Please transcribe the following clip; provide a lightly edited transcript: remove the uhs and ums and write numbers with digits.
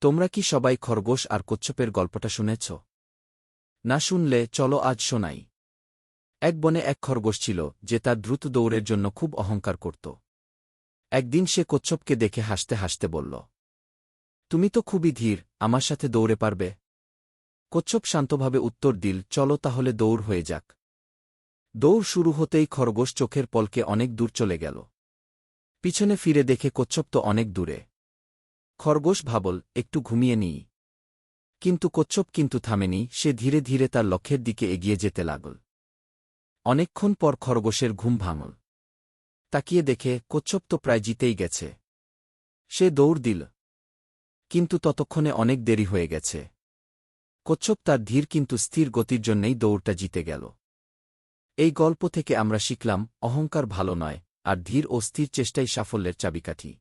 তোমরা কি সবাই খরগোশ আর কচ্ছপের গল্পটা শুনেছ? না শুনলে চলো আজ শোনাই। এক বনে এক খরগোশ ছিল যে তার দ্রুত দৌড়ের জন্য খুব অহংকার করত। একদিন সে কচ্ছপকে দেখে হাসতে হাসতে বলল, তুমি তো খুবই ধীর, আমার সাথে দৌড়ে পারবে? কচ্ছপ শান্তভাবে উত্তর দিল, চলো তাহলে দৌড় হয়ে যাক। দৌড় শুরু হতেই খরগোশ চোখের পলকে অনেক দূর চলে গেল। পিছনে ফিরে দেখে কচ্ছপ তো অনেক দূরে। খরগোশ ভাবল, একটু ঘুমিয়ে নিই। কিন্তু কচ্ছপ কিন্তু থামেনি, সে ধীরে ধীরে তার লক্ষ্যের দিকে এগিয়ে যেতে লাগল। অনেকক্ষণ পর খরগোশের ঘুম ভাঙল। তাকিয়ে দেখে কচ্ছপ তো প্রায় জিতেই গেছে। সে দৌড় দিল, কিন্তু ততক্ষণে অনেক দেরি হয়ে গেছে। কচ্ছপ তার ধীর কিন্তু স্থির গতির জন্যেই দৌড়টা জিতে গেল। এই গল্প থেকে আমরা শিখলাম, অহংকার ভালো নয়, আর ধীর ও স্থির চেষ্টাই সাফল্যের চাবিকাঠি।